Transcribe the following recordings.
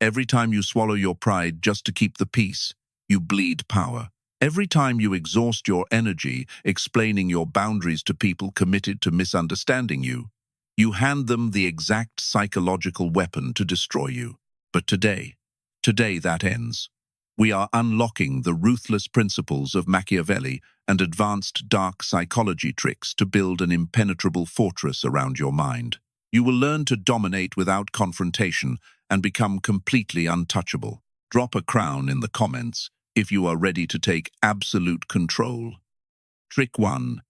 Every time you swallow your pride just to keep the peace, you bleed power. Every time you exhaust your energy explaining your boundaries to people committed to misunderstanding you, you hand them the exact psychological weapon to destroy you. But today that ends. We are unlocking the ruthless principles of Machiavelli and advanced dark psychology tricks to build an impenetrable fortress around your mind. You will learn to dominate without confrontation and become completely untouchable. Drop a crown in the comments if you are ready to take absolute control. Trick 1.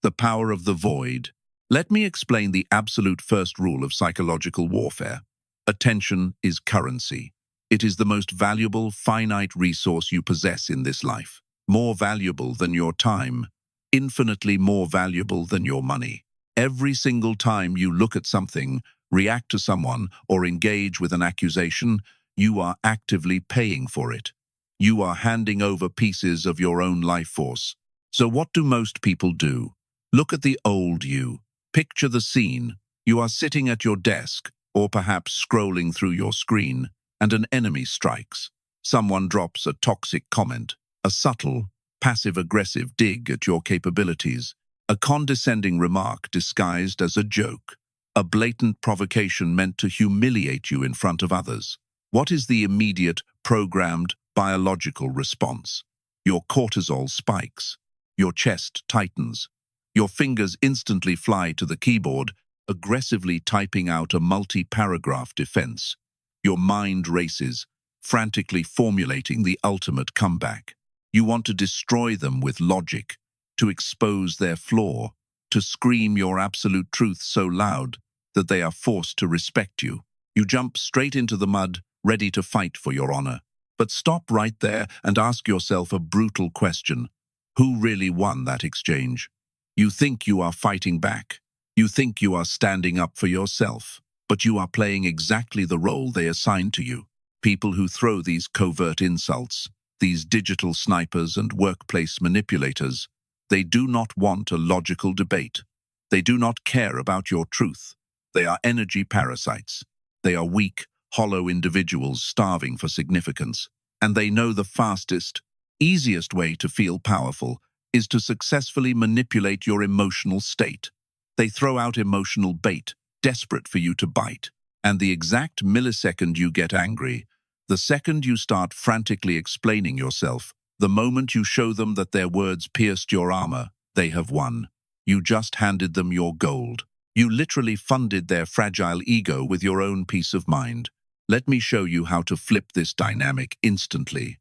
The power of the void. Let me explain the absolute first rule of psychological warfare. Attention is currency. It is the most valuable, finite resource you possess in this life. More valuable than your time, infinitely more valuable than your money. Every single time you look at something, react to someone, or engage with an accusation, you are actively paying for it. You are handing over pieces of your own life force. So what do most people do? Look at the old you. Picture the scene. You are sitting at your desk, or perhaps scrolling through your screen, and an enemy strikes. Someone drops a toxic comment, a subtle, passive-aggressive dig at your capabilities, a condescending remark disguised as a joke, a blatant provocation meant to humiliate you in front of others. What is the immediate, programmed, biological response? Your cortisol spikes, your chest tightens, your fingers instantly fly to the keyboard, aggressively typing out a multi-paragraph defense. Your mind races, frantically formulating the ultimate comeback. You want to destroy them with logic, to expose their flaw, to scream your absolute truth so loud that they are forced to respect you. You jump straight into the mud, ready to fight for your honor. But stop right there and ask yourself a brutal question. Who really won that exchange? You think you are fighting back. You think you are standing up for yourself. But you are playing exactly the role they assigned to you. People who throw these covert insults, these digital snipers and workplace manipulators, they do not want a logical debate. They do not care about your truth. They are energy parasites. They are weak, hollow individuals starving for significance. And they know the fastest, easiest way to feel powerful is to successfully manipulate your emotional state. They throw out emotional bait, desperate for you to bite. And the exact millisecond you get angry, the second you start frantically explaining yourself, the moment you show them that their words pierced your armor, they have won. You just handed them your gold. You literally funded their fragile ego with your own peace of mind. Let me show you how to flip this dynamic instantly.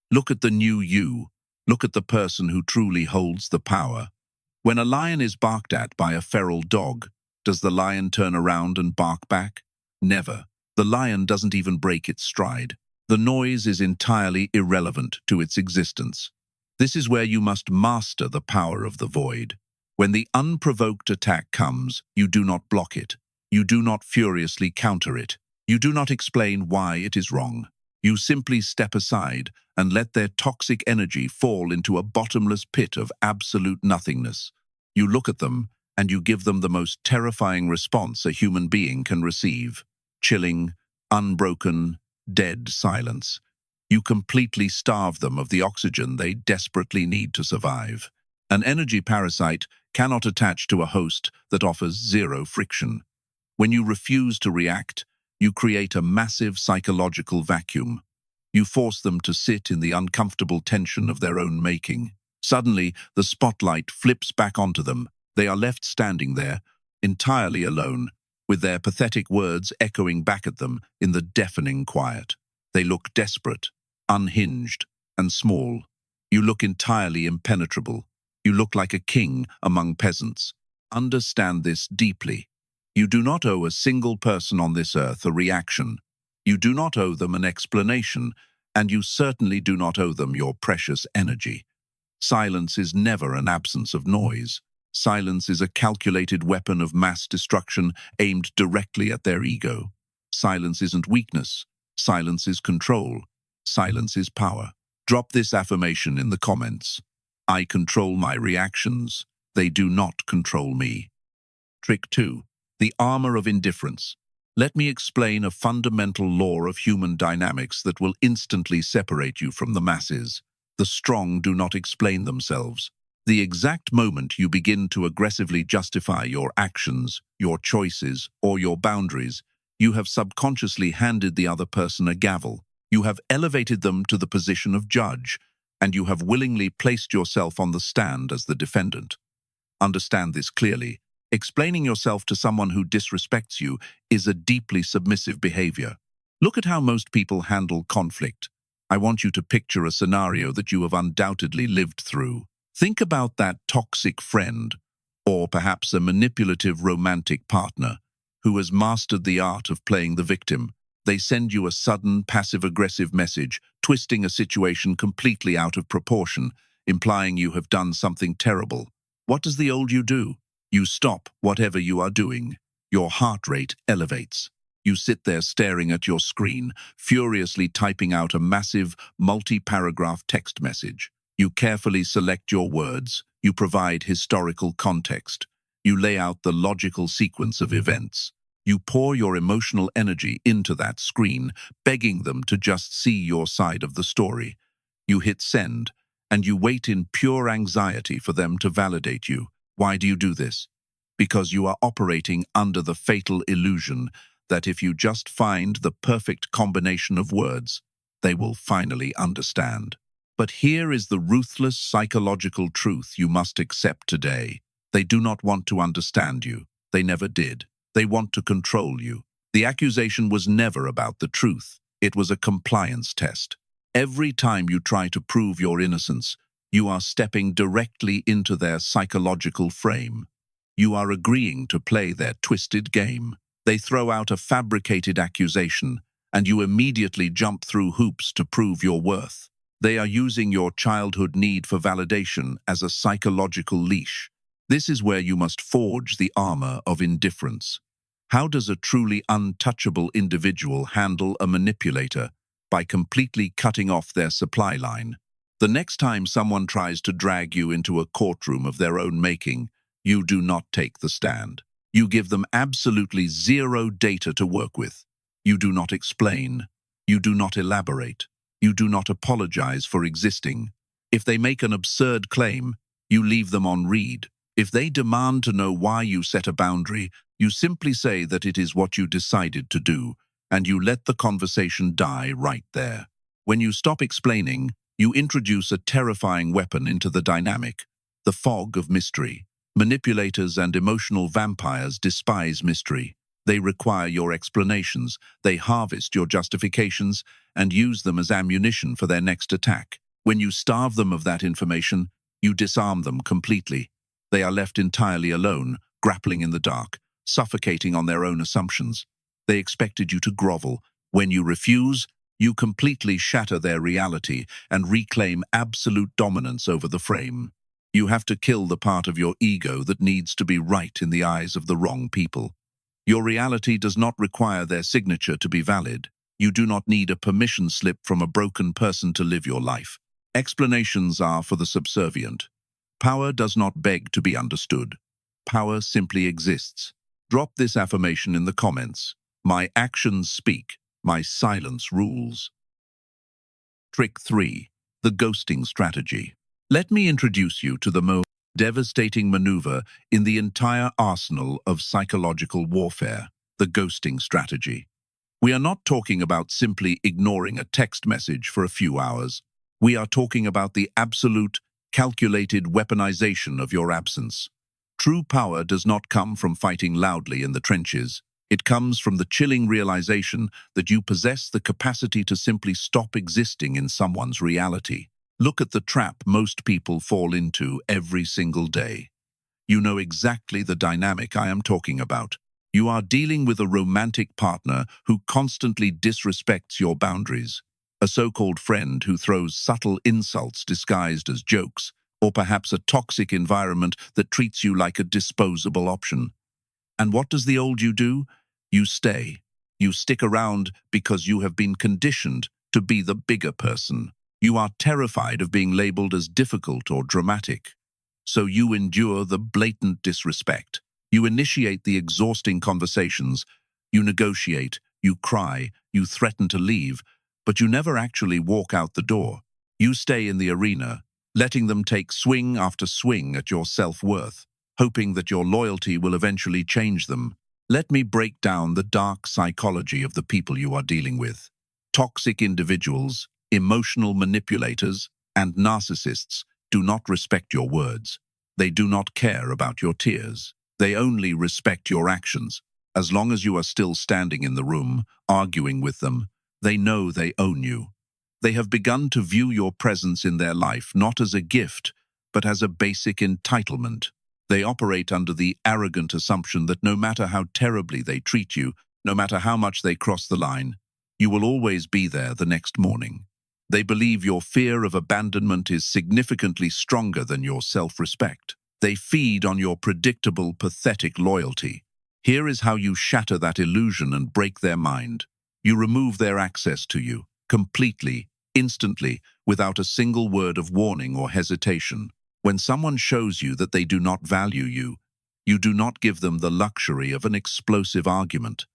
Look at the new you. Look at the person who truly holds the power. When a lion is barked at by a feral dog, does the lion turn around and bark back? Never. The lion doesn't even break its stride. The noise is entirely irrelevant to its existence. This is where you must master the power of the void. When the unprovoked attack comes, you do not block it. You do not furiously counter it. You do not explain why it is wrong. You simply step aside and let their toxic energy fall into a bottomless pit of absolute nothingness. You look at them, and you give them the most terrifying response a human being can receive. Chilling, unbroken, dead silence. You completely starve them of the oxygen they desperately need to survive. An energy parasite cannot attach to a host that offers zero friction. When you refuse to react, you create a massive psychological vacuum. You force them to sit in the uncomfortable tension of their own making. Suddenly, the spotlight flips back onto them. They are left standing there, entirely alone, with their pathetic words echoing back at them in the deafening quiet. They look desperate, unhinged, and small. You look entirely impenetrable. You look like a king among peasants. Understand this deeply. You do not owe a single person on this earth a reaction. You do not owe them an explanation, and you certainly do not owe them your precious energy. Silence is never an absence of noise. Silence is a calculated weapon of mass destruction aimed directly at their ego. Silence isn't weakness. Silence is control. Silence is power. Drop this affirmation in the comments. I control my reactions. They do not control me. Trick 2. The armor of indifference. Let me explain a fundamental law of human dynamics that will instantly separate you from the masses. The strong do not explain themselves. The exact moment you begin to aggressively justify your actions, your choices, or your boundaries, you have subconsciously handed the other person a gavel. You have elevated them to the position of judge, and you have willingly placed yourself on the stand as the defendant. Understand this clearly. Explaining yourself to someone who disrespects you is a deeply submissive behavior. Look at how most people handle conflict. I want you to picture a scenario that you have undoubtedly lived through. Think about that toxic friend, or perhaps a manipulative romantic partner, who has mastered the art of playing the victim. They send you a sudden, passive-aggressive message, twisting a situation completely out of proportion, implying you have done something terrible. What does the old you do? You stop whatever you are doing. Your heart rate elevates. You sit there staring at your screen, furiously typing out a massive, multi-paragraph text message. You carefully select your words. You provide historical context. You lay out the logical sequence of events. You pour your emotional energy into that screen, begging them to just see your side of the story. You hit send, and you wait in pure anxiety for them to validate you. Why do you do this? Because you are operating under the fatal illusion that if you just find the perfect combination of words, they will finally understand. But here is the ruthless psychological truth you must accept today. They do not want to understand you. They never did. They want to control you. The accusation was never about the truth. It was a compliance test. Every time you try to prove your innocence, you are stepping directly into their psychological frame. You are agreeing to play their twisted game. They throw out a fabricated accusation, and you immediately jump through hoops to prove your worth. They are using your childhood need for validation as a psychological leash. This is where you must forge the armor of indifference. How does a truly untouchable individual handle a manipulator? By completely cutting off their supply line. The next time someone tries to drag you into a courtroom of their own making, you do not take the stand. You give them absolutely zero data to work with. You do not explain. You do not elaborate. You do not apologize for existing. If they make an absurd claim, you leave them on read. If they demand to know why you set a boundary, you simply say that it is what you decided to do, and you let the conversation die right there. When you stop explaining, you introduce a terrifying weapon into the dynamic, the fog of mystery. Manipulators and emotional vampires despise mystery. They require your explanations, they harvest your justifications, and use them as ammunition for their next attack. When you starve them of that information, you disarm them completely. They are left entirely alone, grappling in the dark, suffocating on their own assumptions. They expected you to grovel. When you refuse, you completely shatter their reality and reclaim absolute dominance over the frame. You have to kill the part of your ego that needs to be right in the eyes of the wrong people. Your reality does not require their signature to be valid. You do not need a permission slip from a broken person to live your life. Explanations are for the subservient. Power does not beg to be understood. Power simply exists. Drop this affirmation in the comments. My actions speak. My silence rules. Trick 3. The ghosting strategy. Let me introduce you to the most devastating maneuver in the entire arsenal of psychological warfare, the ghosting strategy. We are not talking about simply ignoring a text message for a few hours. We are talking about the absolute, calculated weaponization of your absence. True power does not come from fighting loudly in the trenches. It comes from the chilling realization that you possess the capacity to simply stop existing in someone's reality. Look at the trap most people fall into every single day. You know exactly the dynamic I am talking about. You are dealing with a romantic partner who constantly disrespects your boundaries, a so-called friend who throws subtle insults disguised as jokes, or perhaps a toxic environment that treats you like a disposable option. And what does the old you do? You stay. You stick around because you have been conditioned to be the bigger person. You are terrified of being labeled as difficult or dramatic. So you endure the blatant disrespect. You initiate the exhausting conversations, You negotiate, you cry, you threaten to leave, but you never actually walk out the door. You stay in the arena, letting them take swing after swing at your self-worth, hoping that your loyalty will eventually change them. Let me break down the dark psychology of the people you are dealing with. Toxic individuals, emotional manipulators, and narcissists do not respect your words. They do not care about your tears. They only respect your actions. As long as you are still standing in the room, arguing with them, they know they own you. They have begun to view your presence in their life not as a gift, but as a basic entitlement. They operate under the arrogant assumption that no matter how terribly they treat you, no matter how much they cross the line, you will always be there the next morning. They believe your fear of abandonment is significantly stronger than your self-respect. They feed on your predictable, pathetic loyalty. Here is how you shatter that illusion and break their mind. You remove their access to you, completely, instantly, without a single word of warning or hesitation. When someone shows you that they do not value you, you do not give them the luxury of an explosive argument.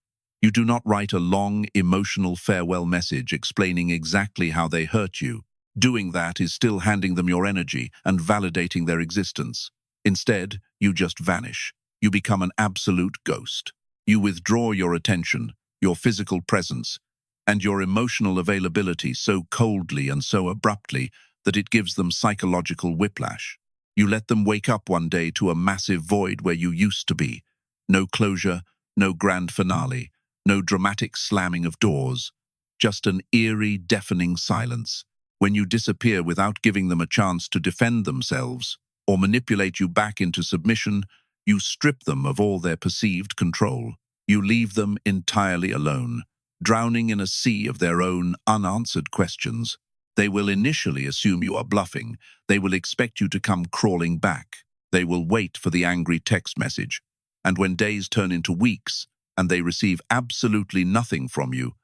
You do not write a long, emotional farewell message explaining exactly how they hurt you. Doing that is still handing them your energy and validating their existence. Instead, you just vanish. You become an absolute ghost. You withdraw your attention, your physical presence, and your emotional availability so coldly and so abruptly that it gives them psychological whiplash. You let them wake up one day to a massive void where you used to be. No closure, no grand finale, no dramatic slamming of doors, just an eerie, deafening silence. When you disappear without giving them a chance to defend themselves or manipulate you back into submission, you strip them of all their perceived control. You leave them entirely alone, drowning in a sea of their own unanswered questions. They will initially assume you are bluffing. They will expect you to come crawling back. They will wait for the angry text message. And when days turn into weeks, and they receive absolutely nothing from you,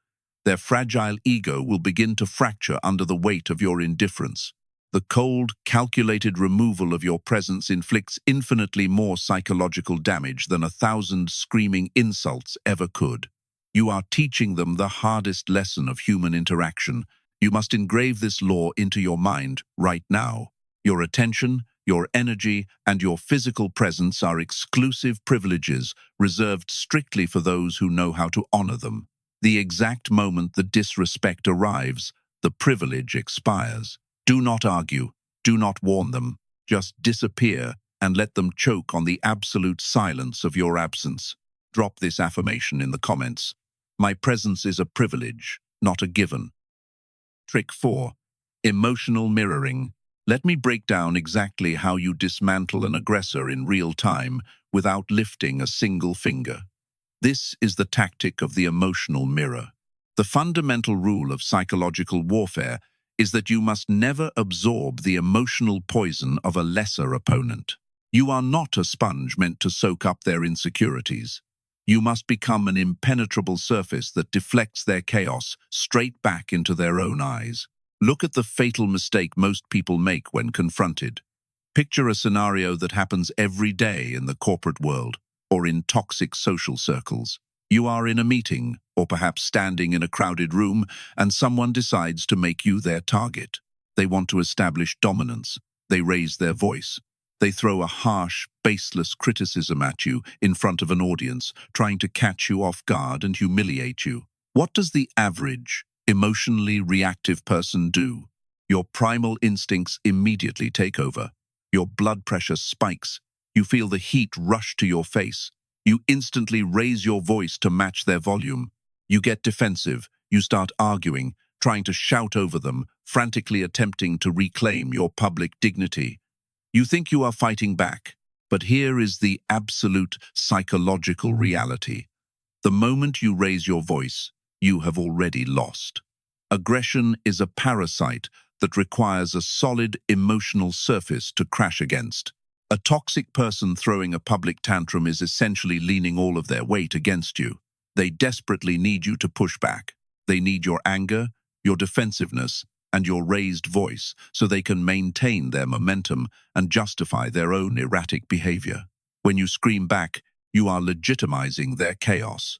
their fragile ego will begin to fracture under the weight of your indifference. The cold, calculated removal of your presence inflicts infinitely more psychological damage than 1,000 screaming insults ever could. You are teaching them the hardest lesson of human interaction. You must engrave this law into your mind right now. Your attention, your energy, and your physical presence are exclusive privileges reserved strictly for those who know how to honor them. The exact moment the disrespect arrives, the privilege expires. Do not argue. Do not warn them. Just disappear and let them choke on the absolute silence of your absence. Drop this affirmation in the comments. My presence is a privilege, not a given. Trick 4. Emotional mirroring. Let me break down exactly how you dismantle an aggressor in real time without lifting a single finger. This is the tactic of the emotional mirror. The fundamental rule of psychological warfare is that you must never absorb the emotional poison of a lesser opponent. You are not a sponge meant to soak up their insecurities. You must become an impenetrable surface that deflects their chaos straight back into their own eyes. Look at the fatal mistake most people make when confronted. Picture a scenario that happens every day in the corporate world or in toxic social circles. You are in a meeting, or perhaps standing in a crowded room, and someone decides to make you their target. They want to establish dominance. They raise their voice. They throw a harsh, baseless criticism at you in front of an audience, trying to catch you off guard and humiliate you. What does the average, emotionally reactive person do? Your primal instincts immediately take over. Your blood pressure spikes. You feel the heat rush to your face. You instantly raise your voice to match their volume. You get defensive. You start arguing, trying to shout over them, frantically attempting to reclaim your public dignity. You think you are fighting back, but here is the absolute psychological reality. The moment you raise your voice, you have already lost. Aggression is a parasite that requires a solid emotional surface to crash against. A toxic person throwing a public tantrum is essentially leaning all of their weight against you. They desperately need you to push back. They need your anger, your defensiveness, and your raised voice so they can maintain their momentum and justify their own erratic behavior. When you scream back, you are legitimizing their chaos.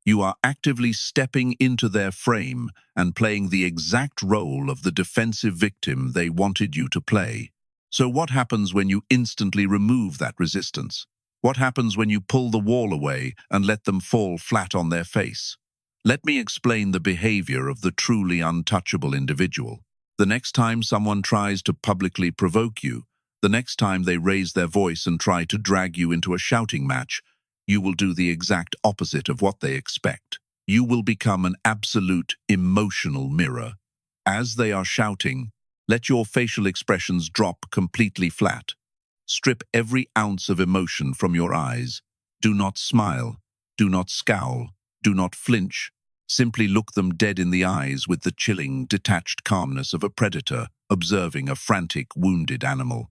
You are actively stepping into their frame and playing the exact role of the defensive victim they wanted you to play. So what happens when you instantly remove that resistance? What happens when you pull the wall away and let them fall flat on their face? Let me explain the behavior of the truly untouchable individual. The next time someone tries to publicly provoke you, the next time they raise their voice and try to drag you into a shouting match, you will do the exact opposite of what they expect. You will become an absolute emotional mirror. As they are shouting, let your facial expressions drop completely flat. Strip every ounce of emotion from your eyes. Do not smile. Do not scowl. Do not flinch. Simply look them dead in the eyes with the chilling, detached calmness of a predator observing a frantic, wounded animal.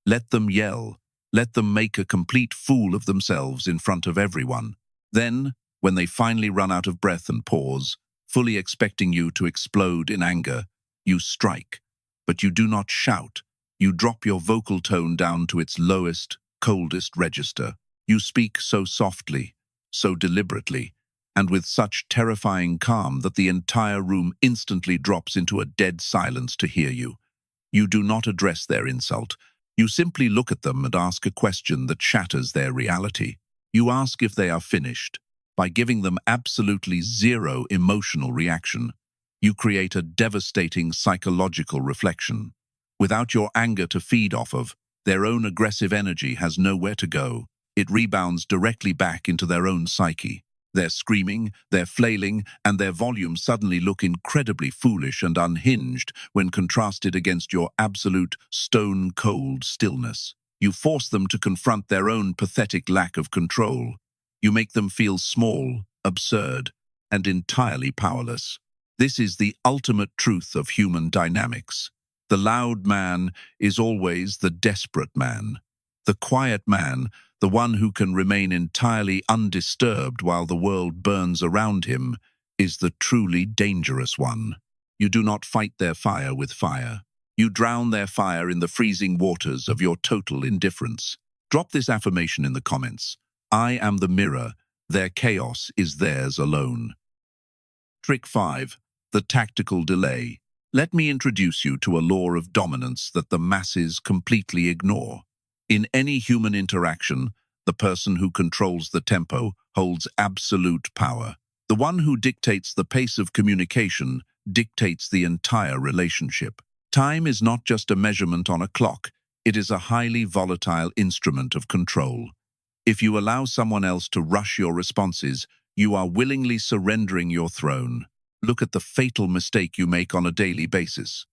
Let them yell. Let them make a complete fool of themselves in front of everyone. Then, when they finally run out of breath and pause, fully expecting you to explode in anger, you strike. But you do not shout. You drop your vocal tone down to its lowest, coldest register. You speak so softly, so deliberately, and with such terrifying calm that the entire room instantly drops into a dead silence to hear you. You do not address their insult. You simply look at them and ask a question that shatters their reality. You ask if they are finished. By giving them absolutely zero emotional reaction, you create a devastating psychological reflection. Without your anger to feed off of, their own aggressive energy has nowhere to go. It rebounds directly back into their own psyche. Their screaming, their flailing, and their volume suddenly look incredibly foolish and unhinged when contrasted against your absolute stone-cold stillness. You force them to confront their own pathetic lack of control. You make them feel small, absurd, and entirely powerless. This is the ultimate truth of human dynamics. The loud man is always the desperate man. The quiet man, the one who can remain entirely undisturbed while the world burns around him, is the truly dangerous one. You do not fight their fire with fire. You drown their fire in the freezing waters of your total indifference. Drop this affirmation in the comments. I am the mirror. Their chaos is theirs alone. Trick 5. The tactical delay. Let me introduce you to a law of dominance that the masses completely ignore. In any human interaction, the person who controls the tempo holds absolute power. The one who dictates the pace of communication dictates the entire relationship. Time is not just a measurement on a clock, it is a highly volatile instrument of control. If you allow someone else to rush your responses, you are willingly surrendering your throne. Look at the fatal mistake you make on a daily basis.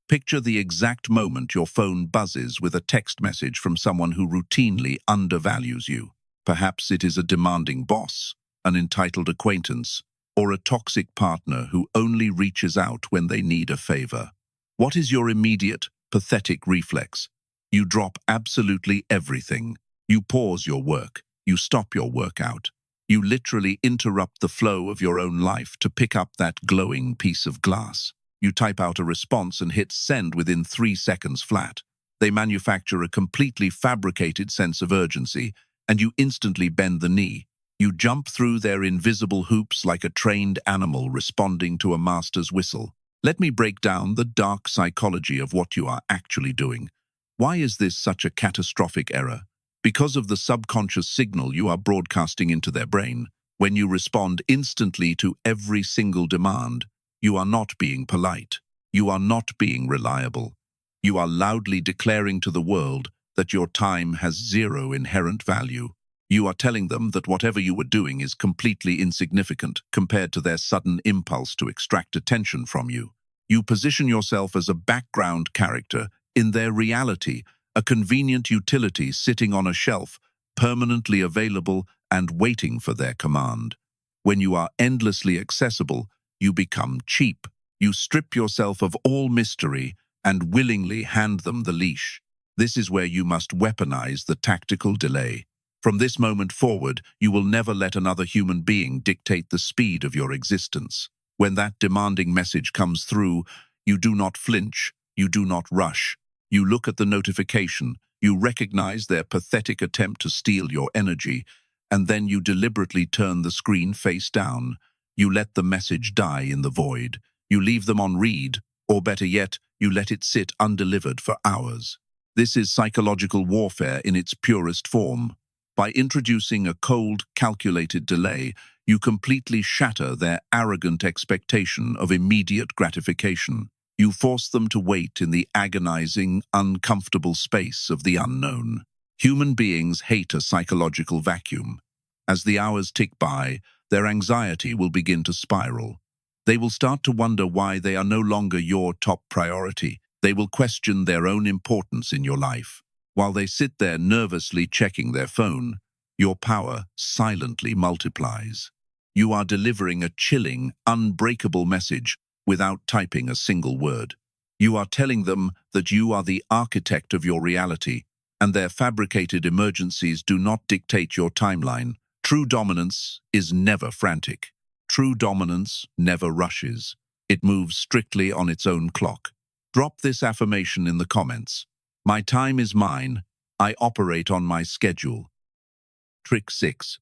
Picture the exact moment your phone buzzes with a text message from someone who routinely undervalues you. Perhaps it is a demanding boss, an entitled acquaintance, or a toxic partner who only reaches out when they need a favor. What is your immediate, pathetic reflex? You drop absolutely everything. You pause your work. You stop your workout. You literally interrupt the flow of your own life to pick up that glowing piece of glass. You type out a response and hit send within 3 seconds flat. They manufacture a completely fabricated sense of urgency, and you instantly bend the knee. You jump through their invisible hoops like a trained animal responding to a master's whistle. Let me break down the dark psychology of what you are actually doing. Why is this such a catastrophic error? Because of the subconscious signal you are broadcasting into their brain. When you respond instantly to every single demand, you are not being polite. You are not being reliable. You are loudly declaring to the world that your time has zero inherent value. You are telling them that whatever you were doing is completely insignificant compared to their sudden impulse to extract attention from you. You position yourself as a background character in their reality, a convenient utility sitting on a shelf, permanently available and waiting for their command. When you are endlessly accessible, you become cheap. You strip yourself of all mystery and willingly hand them the leash. This is where you must weaponize the tactical delay. From this moment forward, you will never let another human being dictate the speed of your existence. When that demanding message comes through, you do not flinch, you do not rush. You look at the notification, you recognize their pathetic attempt to steal your energy, and then you deliberately turn the screen face down. You let the message die in the void. You leave them on read, or better yet, you let it sit undelivered for hours. This is psychological warfare in its purest form. By introducing a cold, calculated delay, you completely shatter their arrogant expectation of immediate gratification. You force them to wait in the agonizing, uncomfortable space of the unknown. Human beings hate a psychological vacuum. As the hours tick by, their anxiety will begin to spiral. They will start to wonder why they are no longer your top priority. They will question their own importance in your life. While they sit there nervously checking their phone, your power silently multiplies. You are delivering a chilling, unbreakable message without typing a single word. You are telling them that you are the architect of your reality, and their fabricated emergencies do not dictate your timeline. True dominance is never frantic. True dominance never rushes. It moves strictly on its own clock. Drop this affirmation in the comments. My time is mine. I operate on my schedule. Trick 6.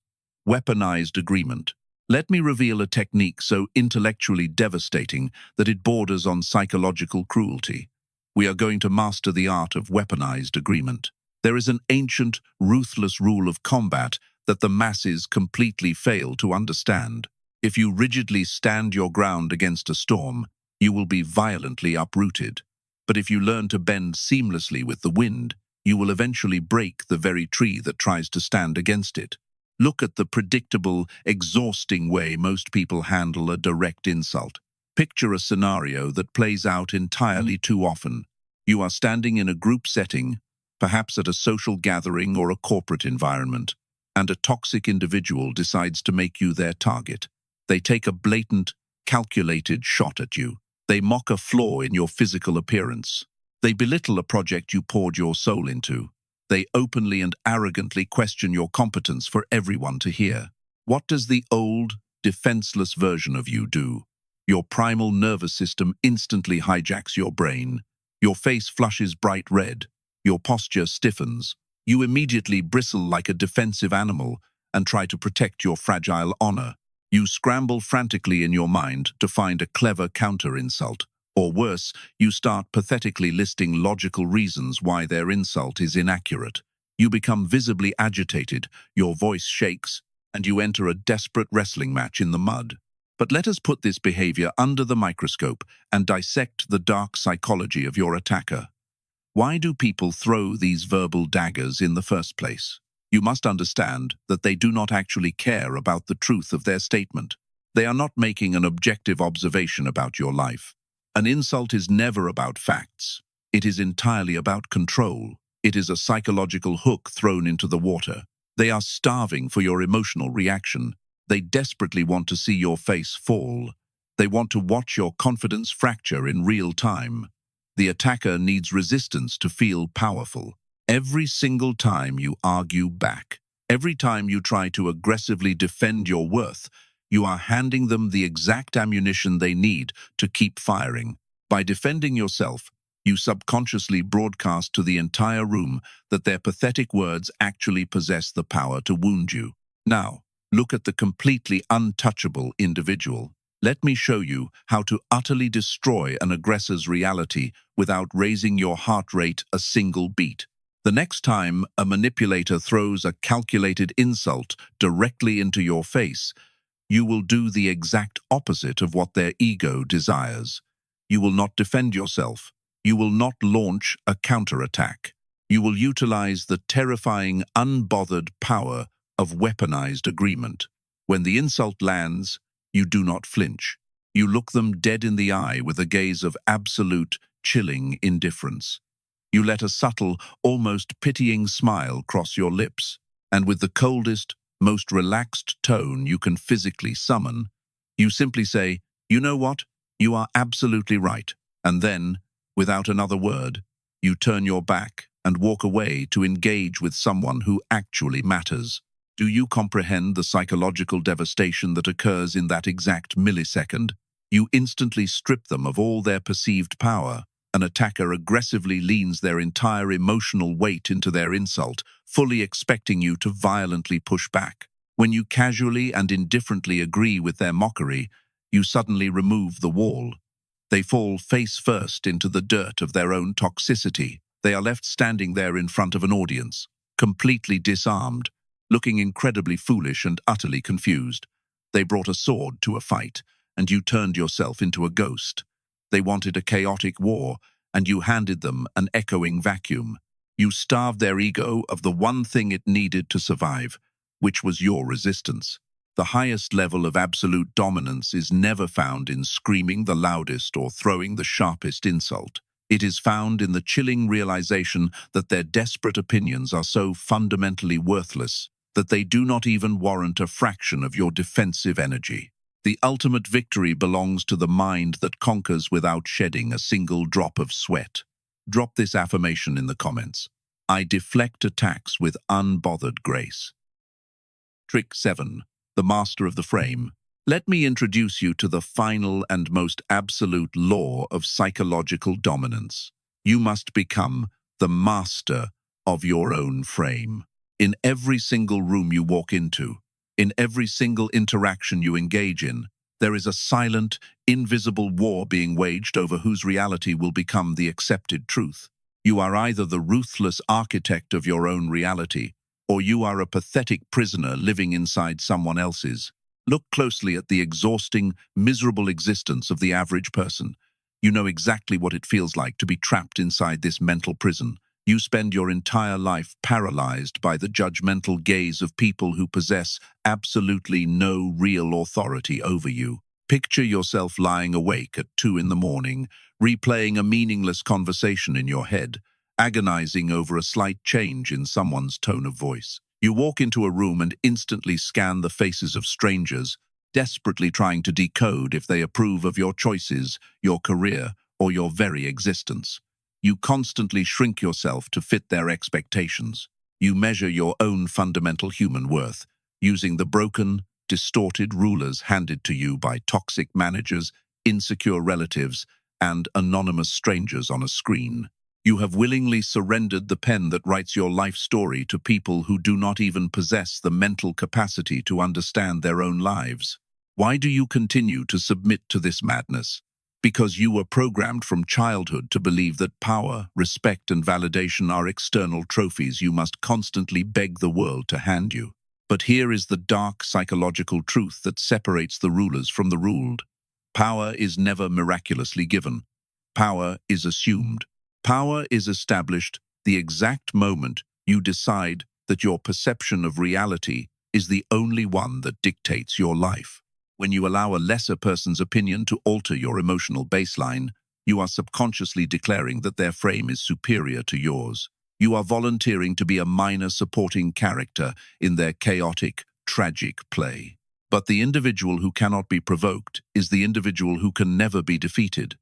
Weaponized agreement. Let me reveal a technique so intellectually devastating that it borders on psychological cruelty. We are going to master the art of weaponized agreement. There is an ancient, ruthless rule of combat that the masses completely fail to understand. If you rigidly stand your ground against a storm, you will be violently uprooted. But if you learn to bend seamlessly with the wind, you will eventually break the very tree that tries to stand against it. Look at the predictable, exhausting way most people handle a direct insult. Picture a scenario that plays out entirely too often. You are standing in a group setting, perhaps at a social gathering or a corporate environment, and a toxic individual decides to make you their target. They take a blatant, calculated shot at you. They mock a flaw in your physical appearance. They belittle a project you poured your soul into. They openly and arrogantly question your competence for everyone to hear. What does the old, defenseless version of you do? Your primal nervous system instantly hijacks your brain. Your face flushes bright red. Your posture stiffens. You immediately bristle like a defensive animal and try to protect your fragile honor. You scramble frantically in your mind to find a clever counter-insult. Or worse, you start pathetically listing logical reasons why their insult is inaccurate. You become visibly agitated, your voice shakes, and you enter a desperate wrestling match in the mud. But let us put this behavior under the microscope and dissect the dark psychology of your attacker. Why do people throw these verbal daggers in the first place? You must understand that they do not actually care about the truth of their statement. They are not making an objective observation about your life. An insult is never about facts. It is entirely about control. It is a psychological hook thrown into the water. They are starving for your emotional reaction. They desperately want to see your face fall. They want to watch your confidence fracture in real time. The attacker needs resistance to feel powerful. Every single time you argue back, every time you try to aggressively defend your worth, you are handing them the exact ammunition they need to keep firing. By defending yourself, you subconsciously broadcast to the entire room that their pathetic words actually possess the power to wound you. Now, look at the completely untouchable individual. Let me show you how to utterly destroy an aggressor's reality without raising your heart rate a single beat. The next time a manipulator throws a calculated insult directly into your face, you will do the exact opposite of what their ego desires. You will not defend yourself. You will not launch a counterattack. You will utilize the terrifying, unbothered power of weaponized agreement. When the insult lands, you do not flinch. You look them dead in the eye with a gaze of absolute, chilling indifference. You let a subtle, almost pitying smile cross your lips, and with the coldest, most relaxed tone you can physically summon, you simply say, "You know what? You are absolutely right." And then, without another word, you turn your back and walk away to engage with someone who actually matters. Do you comprehend the psychological devastation that occurs in that exact millisecond? You instantly strip them of all their perceived power. An attacker aggressively leans their entire emotional weight into their insult, fully expecting you to violently push back. When you casually and indifferently agree with their mockery, you suddenly remove the wall. They fall face first into the dirt of their own toxicity. They are left standing there in front of an audience, completely disarmed, looking incredibly foolish and utterly confused. They brought a sword to a fight, and you turned yourself into a ghost. They wanted a chaotic war, and you handed them an echoing vacuum. You starved their ego of the one thing it needed to survive, which was your resistance. The highest level of absolute dominance is never found in screaming the loudest or throwing the sharpest insult. It is found in the chilling realization that their desperate opinions are so fundamentally worthless that they do not even warrant a fraction of your defensive energy. The ultimate victory belongs to the mind that conquers without shedding a single drop of sweat. Drop this affirmation in the comments. I deflect attacks with unbothered grace. Trick 7. The master of the frame. Let me introduce you to the final and most absolute law of psychological dominance. You must become the master of your own frame. In every single room you walk into, in every single interaction you engage in, there is a silent, invisible war being waged over whose reality will become the accepted truth. You are either the ruthless architect of your own reality, or you are a pathetic prisoner living inside someone else's. Look closely at the exhausting, miserable existence of the average person. You know exactly what it feels like to be trapped inside this mental prison. You spend your entire life paralyzed by the judgmental gaze of people who possess absolutely no real authority over you. Picture yourself lying awake at 2 in the morning, replaying a meaningless conversation in your head, agonizing over a slight change in someone's tone of voice. You walk into a room and instantly scan the faces of strangers, desperately trying to decode if they approve of your choices, your career, or your very existence. You constantly shrink yourself to fit their expectations. You measure your own fundamental human worth, using the broken, distorted rulers handed to you by toxic managers, insecure relatives, and anonymous strangers on a screen. You have willingly surrendered the pen that writes your life story to people who do not even possess the mental capacity to understand their own lives. Why do you continue to submit to this madness? Because you were programmed from childhood to believe that power, respect, and validation are external trophies you must constantly beg the world to hand you. But here is the dark psychological truth that separates the rulers from the ruled. Power is never miraculously given. Power is assumed. Power is established the exact moment you decide that your perception of reality is the only one that dictates your life. When you allow a lesser person's opinion to alter your emotional baseline, you are subconsciously declaring that their frame is superior to yours. You are volunteering to be a minor supporting character in their chaotic, tragic play. But the individual who cannot be provoked is the individual who can never be defeated.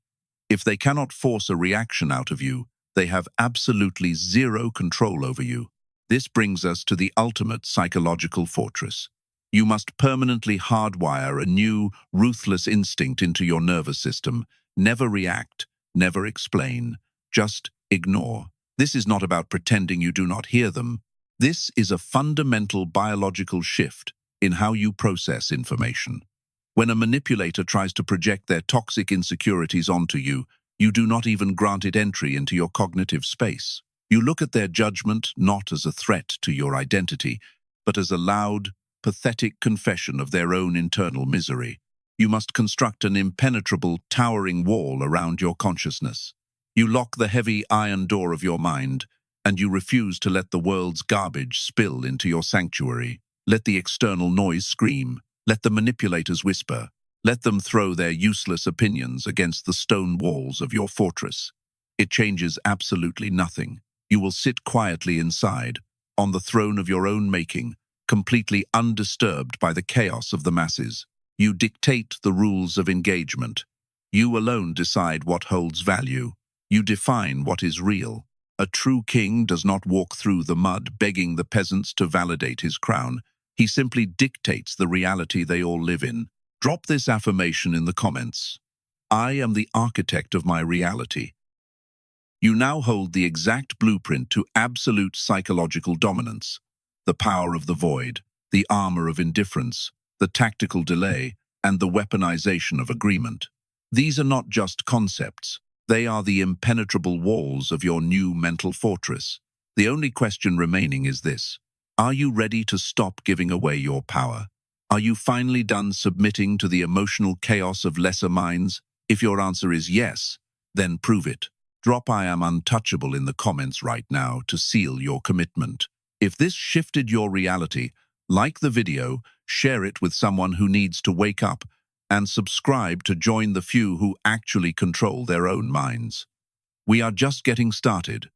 If they cannot force a reaction out of you, they have absolutely zero control over you. This brings us to the ultimate psychological fortress. You must permanently hardwire a new, ruthless instinct into your nervous system. Never react, never explain, just ignore. This is not about pretending you do not hear them. This is a fundamental biological shift in how you process information. When a manipulator tries to project their toxic insecurities onto you, you do not even grant it entry into your cognitive space. You look at their judgment not as a threat to your identity, but as a loud, pathetic confession of their own internal misery. You must construct an impenetrable, towering wall around your consciousness. You lock the heavy iron door of your mind, and you refuse to let the world's garbage spill into your sanctuary. Let the external noise scream. Let the manipulators whisper. Let them throw their useless opinions against the stone walls of your fortress. It changes absolutely nothing. You will sit quietly inside, on the throne of your own making, completely undisturbed by the chaos of the masses. You dictate the rules of engagement. You alone decide what holds value. You define what is real. A true king does not walk through the mud begging the peasants to validate his crown. He simply dictates the reality they all live in. Drop this affirmation in the comments. I am the architect of my reality. You now hold the exact blueprint to absolute psychological dominance, the power of the void. the armor of indifference, the tactical delay, and the weaponization of agreement. These are not just concepts. They are the impenetrable walls of your new mental fortress. The only question remaining is this: are you ready to stop giving away your power? Are you finally done submitting to the emotional chaos of lesser minds? If your answer is yes, then prove it. Drop "I am untouchable" in the comments right now to seal your commitment. If this shifted your reality, like the video, share it with someone who needs to wake up, and subscribe to join the few who actually control their own minds. We are just getting started.